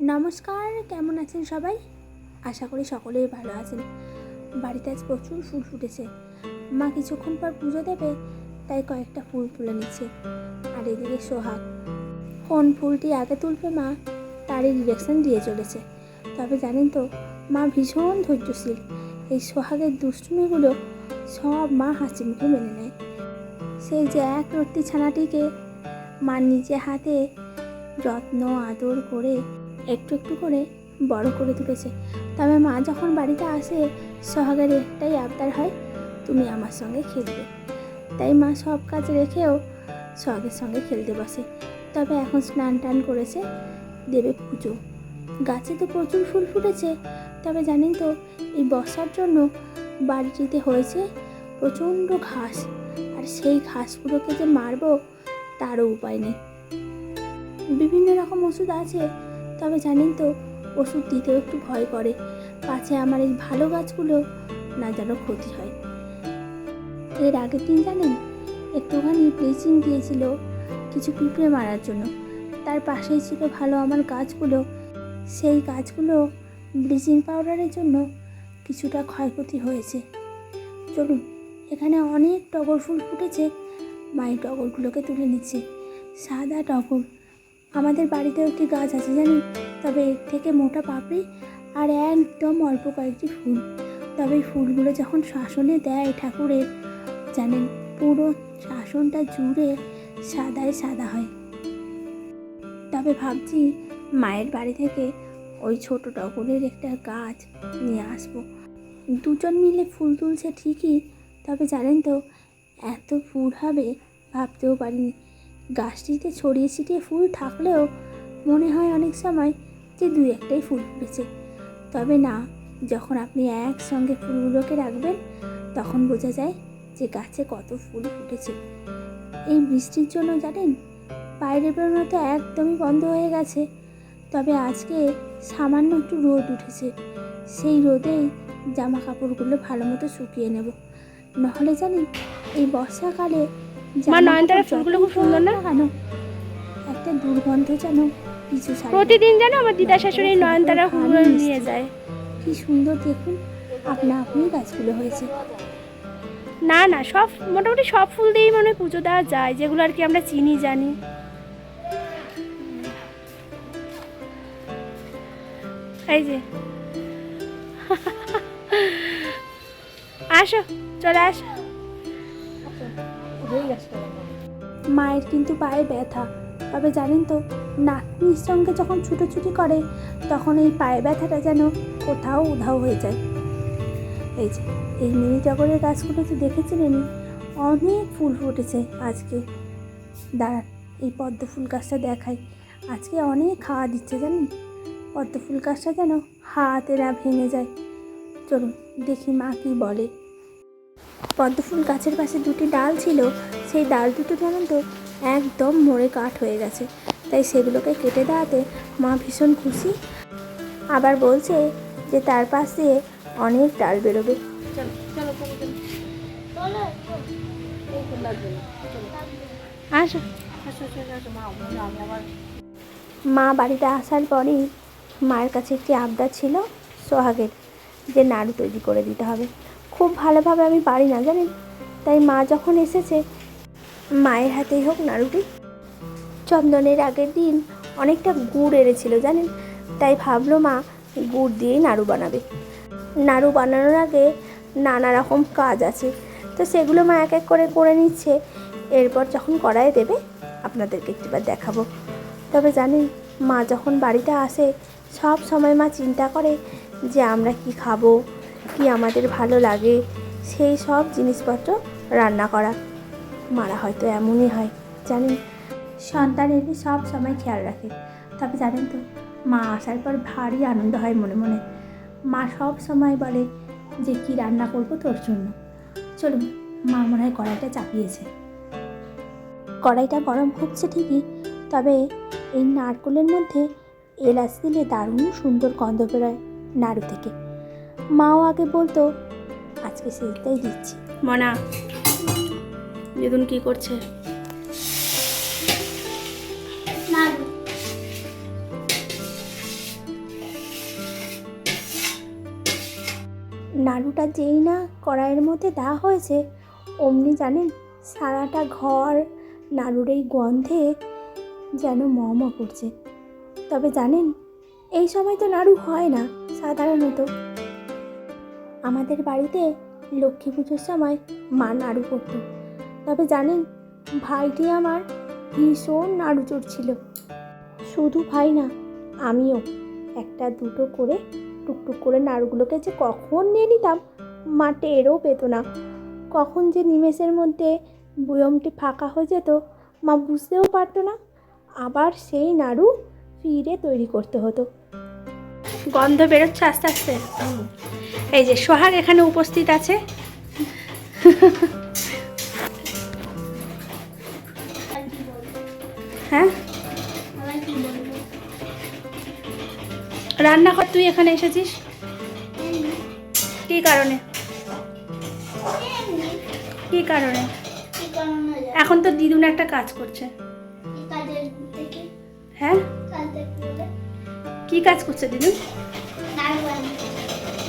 নমস্কার, কেমন আছেন সবাই? আশা করি সকলেই ভালো আছেন। বাড়িতে আজ প্রচুর ফুল ফুটেছে। মা কিছুক্ষণ পর পুজো দেবে, তাই কয়েকটা ফুল তুলে নিচ্ছে। আর এদিকে সোহাগ কোন ফুলটি আগে তুলবে মা তারই ডিরেকশন দিয়ে চলেছে। তবে জানেন তো, মা ভীষণ ধৈর্যশীল। এই সোহাগের দুষ্টুমিগুলো সব মা হাসি মুখে মেনে নেয়। সেই যে এক রত্তি ছানাটিকে মা নিজে হাতে যত্ন আদর করে একটু একটু করে বড় করে তুলেছে। তবে মা যখন বাড়িতে আসে, সোহাগের একটাই আবদার হয়, তুমি আমার সঙ্গে খেলবে। তাই মা সব কাজ রেখেও সোহাগের সঙ্গে খেলতে বসে। তবে এখন স্নান টান করেছে, দেবে পুজো। গাছে তো প্রচুর ফুল ফুটেছে। তবে জানেন তো, এই বর্ষার জন্য বাড়িটিতে হয়েছে প্রচণ্ড ঘাস। আর সেই ঘাসগুলোকে যে মারবো তারও উপায় নেই। বিভিন্ন রকম ওষুধ আছে, তবে জানেন তো, ওষুধ দিতেও একটু ভয় করে, পাছে আমার এই ভালো গাছগুলো না যেন ক্ষতি হয়। এর আগের দিন জানেন, একটুখানি ব্লিচিং দিয়েছিল কিছু পিঁপড়ে মারার জন্য। তার পাশেই ছিল ভালো আমার গাছগুলো। সেই গাছগুলো ব্লিচিং পাউডারের জন্য কিছুটা ক্ষয়ক্ষতি হয়েছে। চলুন, এখানে অনেক টগর ফুল ফুটেছে। মায়ের টগরগুলোকে তুলে নিচ্ছে। সাদা টগর। আমাদের বাড়িতেও একটি গাছ আছে জানি, তবে এর থেকে মোটা পাপড়ি আর একদম অল্প কয়েকটি ফুল। তবে এই ফুলগুলো যখন শাসনে দেয় ঠাকুরের, জানেন, পুরো শাসনটা জুড়ে সাদায় সাদা হয়। তবে ভাবছি মায়ের বাড়ি থেকে ওই ছোট টগরের একটা গাছ নিয়ে আসবো। দুজন মিলে ফুল তুলছে ঠিকই, তবে জানেন তো, এত ফুল হবে ভাবতেও পারিনি। গাছটিতে ছড়িয়ে ছিটিয়ে ফুল থাকলেও মনে হয় অনেক সময় যে দুই একটাই ফুল ফুটেছে। তবে না, যখন আপনি একসঙ্গে ফুলগুলোকে রাখবেন তখন বোঝা যায় যে গাছে কত ফুল ফুটেছে। এই বৃষ্টির জন্য জানেন, বাইরে বেরোনো তো একদমই বন্ধ হয়ে গেছে। তবে আজকে সামান্য একটু রোদ উঠেছে। সেই রোদেই জামা কাপড়গুলো ভালো মতো শুকিয়ে নেব। নাহলে জানি এই বর্ষাকালে নয়নতারা ফুলগুলো খুব সুন্দর না? কেন একটা দুর্গন্ধ যেন কিছু প্রতিদিন যেন আমার দিদা শাশুড়ি নয়নতারা ফুলগুলো নিয়ে যায়। কি সুন্দর দেখুন, আপনা আপনি গাছগুলো হয়েছে। না না, সব মোটামুটি সব ফুল দিয়েই মনে হয় পুজো দেওয়া যায়, যেগুলো আর কি আমরা চিনি জানি। এই যে আসো, চলে আসো। মায়ের কিন্তু পায়ে ব্যথা। তবে জানেন তো, নাতনির সঙ্গে যখন ছুটোছুটি করে তখন এই পায়ে ব্যথাটা যেন কোথাও উধাও হয়ে যায়। এই যে এই মিনি টগরের গাছগুলো তো দেখেছিলেন, অনেক ফুল ফুটেছে আজকে। দাঁড়ান, এই পদ্ম ফুল গাছটা দেখাই। আজকে অনেক খাওয়া দিচ্ছে জানেন। পদ্ম ফুল গাছটা যেন হাতে না ভেঙে যায়। চলুন দেখি মা কী বলে। পদ্ম ফুল গাছের পাশে দুটি ডাল ছিল, সেই ডাল দুটো জানেন তো একদম মরে কাঠ হয়ে গেছে। তাই সেগুলোকে কেটে দেওয়াতে মা ভীষণ খুশি। আবার বলছে যে তার পাশ দিয়ে অনেক ডাল বেরোবে। আসো। মা বাড়িতে আসার পরেই মায়ের কাছে একটি আবদার ছিল সোহাগের, যে নাড়ু তৈরি করে দিতে হবে। খুব ভালোভাবে আমি পারি না জানেন, তাই মা যখন এসেছে মায়ের হাতেই হোক নাড়ুটি। চন্দনের আগের দিন অনেকটা গুড় এনেছিল জানেন, তাই ভাবলো মা গুড় দিয়েই নাড়ু বানাবে। নাড়ু বানানোর আগে নানা রকম কাজ আছে, তো সেগুলো মা এক এক করে করে নিচ্ছে। এরপর যখন কড়াইয়ে দেবে আপনাদেরকে একটিবার দেখাবো। তবে জানেন, মা যখন বাড়িতে আসে সব সময় মা চিন্তা করে যে আমরা কি খাবো, কি আমাদের ভালো লাগে, সেই সব জিনিসপত্র রান্না করা। মারা হয়তো এমনই হয় জানেন, সন্তানেরই সব সময় খেয়াল রাখে। তবে জানেন তো, মা আসার পর ভারী আনন্দ হয় মনে মনে। মা সব সময় বলে যে কি রান্না করবো তোর জন্য। চলুন, মা মনে হয় কড়াইটা চাপিয়েছে। কড়াইটা গরম হচ্ছে ঠিকই, তবে এই নারকেলের মধ্যে এলাচ দিলে দারুণ সুন্দর গন্ধ বেরোয় নাড়ু থেকে। মাও আগে বলতো, আজকে সেইটাই দিচ্ছি। মনা দিদুন কি করছে? নাড়ুটা যেই না কড়াইয়ের মধ্যে দেওয়া হয়েছে, অমনি জানেন সারাটা ঘর নাড়ুর এই গন্ধে যেন ম করছে। তবে জানেন এই সময় তো নাড়ু হয় না সাধারণত। আমাদের বাড়িতে লক্ষ্মী পুজোর সময় মা নাড়ু করতো। তবে জানেন ভাইটি আমার ভীষণ নাড়ু চড়ছিল। শুধু ভাই না, আমিও একটা দুটো করে টুকটুক করে নাড়ুগুলোকে যে কখন নিয়ে নিতাম মা টেরও পেত না। কখন যে নিমেষের মধ্যে বুয়মটি ফাঁকা হয়ে যেত মা বুঝতেও পারতো না। আবার সেই নাড়ু ফিরে তৈরি করতে হতো। গন্ধ বেরোচ্ছে আস্তে আস্তে। এই যে সোহাগ এখানে উপস্থিত আছে। হ্যাঁ, রান্নাঘর তুই এখানে এসেছিস কী কারণে? কী কারণে? এখন তো দিদুন একটা কাজ করছে। হ্যাঁ, কি কাজ করছে দিদুন?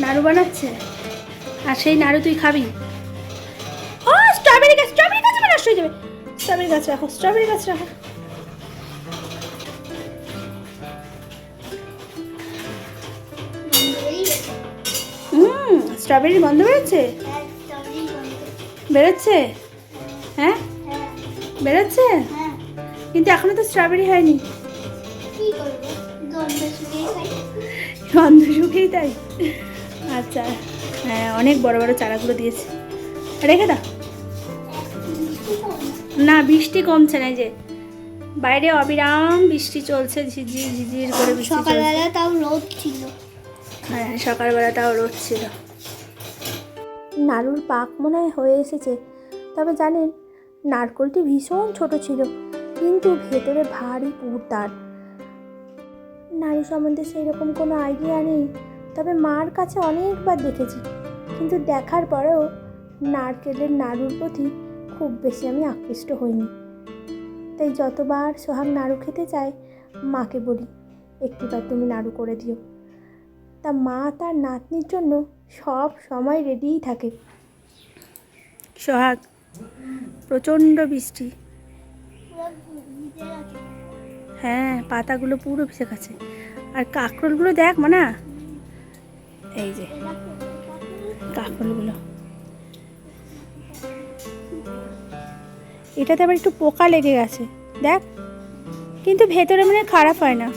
নাড়ু বানাচ্ছে। আর সেই নাড়ু তুই খাবি? ও স্ট্রবেরি গাছ, স্ট্রবেরি গাছ নষ্ট হয়ে যাবে। স্ট্রবেরি গাছ রাখো, স্ট্রবেরি গাছ রাখো। স্ট্রবেরি গন্ধ বেরোচ্ছে? বেরোচ্ছে? হ্যাঁ বেরোচ্ছে, কিন্তু এখনো তো স্ট্রবেরি হয়নি। গন্ধ শুকেই তাই। আচ্ছা, হ্যাঁ অনেক বড় বড় চারাগুলো দিয়েছে, রেখে দাও। না বৃষ্টি কমছে না, যে বাইরে অবিরাম বৃষ্টি চলছে, ঝিঝির ঝিঝির করে বৃষ্টি চলছে। সকালবেলা তাও রোদ ছিল। হ্যাঁ সকালবেলা তাও রোদ ছিল। নাড়ুর পাক মনে হয় হয়ে এসেছে। তবে জানেন নারকোলটি ভীষণ ছোট ছিল, কিন্তু ভেতরে ভারী পুরদার। নাড়ু সম্বন্ধে সেই রকম কোনো আইডিয়া নেই, তবে মার কাছে অনেকবার দেখেছি, কিন্তু দেখার পরেও নারকেলের নাড়ুর প্রতি খুব বেশি আমি আকৃষ্ট হইনি। তাই যতবার সোহাগ নাড়ু খেতে চায় মাকে বলি একটিবার তুমি নাড়ু করে দিও। তা মা তার নাতনির জন্য সব সময় রেডিই থাকে। সোহাগ প্রচণ্ড বৃষ্টি, হ্যাঁ পাতাগুলো পুরো ভিজে গেছে। আর কাঁকরোলগুলো দেখ মানা, এই যে কাঁকরোলগুলো, এটাতে আবার একটু পোকা লেগে গেছে দেখ, কিন্তু ভেতরে মানে খারাপ হয় না।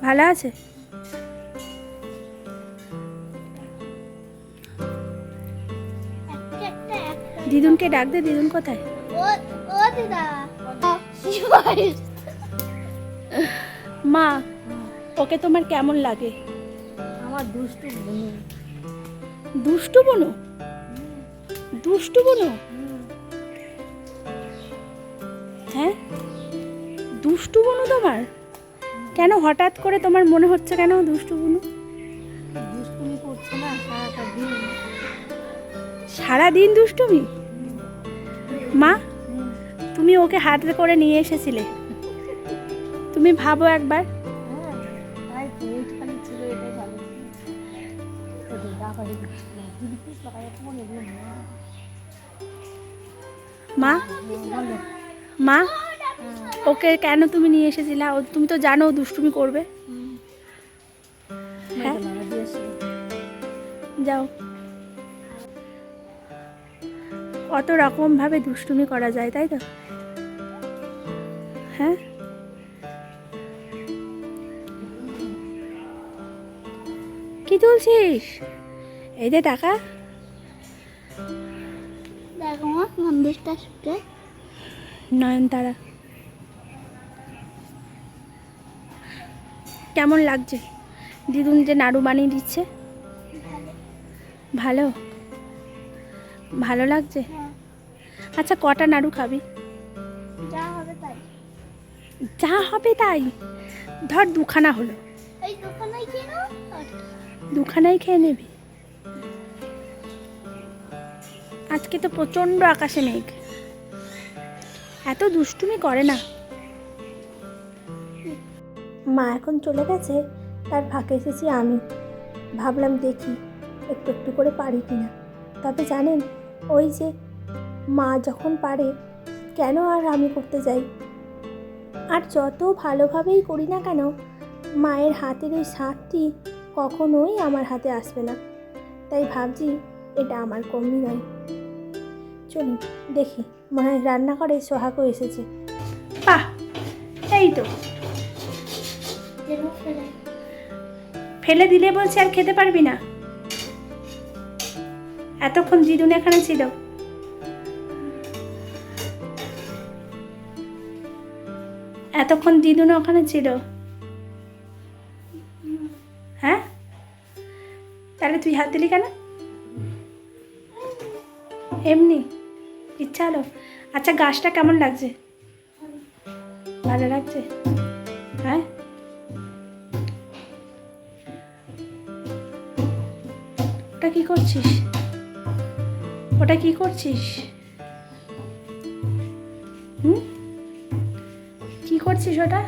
ভালো আছে। দিদুনকে ডাক দে, দিদুন কোথায়? মা ওকে তোমার কেমন লাগে? আমার দুষ্টু বোন। দুষ্টু বনু? দুষ্টু বনু? হ্যাঁ দুষ্টু বনু তোমার? কেন হঠাৎ করে তোমার মনে হচ্ছে কেন দুষ্টু বনু? দুষ্টুমি করছে না সারাটা দিন। সারাদিন দুষ্টুমি? মা তুমি ওকে হাতে করে নিয়ে এসেছিলে, তুমি ভাবো একবার। মা মা ওকে কেন তুমি নিয়ে এসেছিলে? তুমি তো জানো ও দুষ্টুমি করবে। হ্যাঁ যাও, কত রকম ভাবে দুষ্টুমি করা যায় তাই তো? হ্যাঁ কি তুলছিস? এই যে টাকা, দেখো মা মন্দিরটা শুটে নয়নতারা কেমন লাগছে? দিদুন যে নাড়ু বানিয়ে দিচ্ছে, ভালো ভালো লাগছে? আচ্ছা কটা নাড়ু খাবি? যা হবে তাই। যা হবে তাই? ধর দুখানা হলো, এই দোকানেই কেন? দুখানাই খেয়ে নেবি? আজকে তো প্রচণ্ড আকাশে মেঘ, এত দুষ্টুমি করে না। মা এখন চলে গেছে, তার ফাঁকে এসেছি আমি। ভাবলাম দেখি একটু একটু করে পারি কি না। তবে জানেন, ওই যে মা যখন পারে, কেন আর আমি করতে যাই? আর যত ভালোভাবেই করি না কেন, মায়ের হাতের ওই স্বাদটি কখনোই আমার হাতে আসবে না। তাই ভাবছি এটা আমার কমই নয়। চলুন দেখি, মনে হয় রান্নাঘরে সোহাগও এসেছে। বাহ, এই তো ফেলে দিলে বলছে আর খেতে পারবি না। এতক্ষণ দিদুন এখানে ছিল। এতক্ষণ দিদুন ওখানে ছিল। হ্যাঁ, তাহলে তুই হাত দিলি কেন? এমনি ইচ্ছা হলো। আচ্ছা, গাছটা কেমন লাগছে? ভালো লাগছে? হ্যাঁ, ওটা কি করছিস? ওটা কি করছিস? কি করছিস ওটা?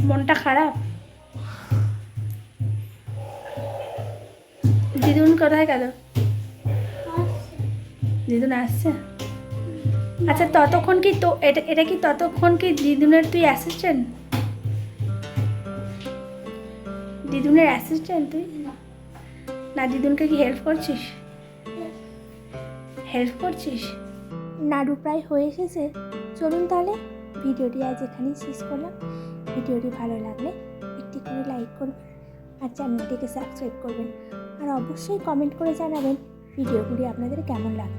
মনটা খারাপ? দিদুন কোথায় গেল? দিদুন আসছে? আচ্ছা, ততক্ষণ কি তো এটা কি ততক্ষণ কি দিদুনের তুই অ্যাসিস্ট্যান্ট? দিদুনের অ্যাসিস্ট্যান্ট তুই? না, দিদুনকে কি হেল্প করছিস? হেল্প করছিস? নাড়ু প্রায় হয়ে এসেছে। চলুন তাহলে ভিডিওটি আজ এখানেই শেষ করলাম। ভিডিওটি ভালো লাগলে একটি করে লাইক করবেন আর চ্যানেলটিকে সাবস্ক্রাইব করবেন। আর অবশ্যই কমেন্ট করে জানাবেন ভিডিওগুলি আপনাদের কেমন লাগে।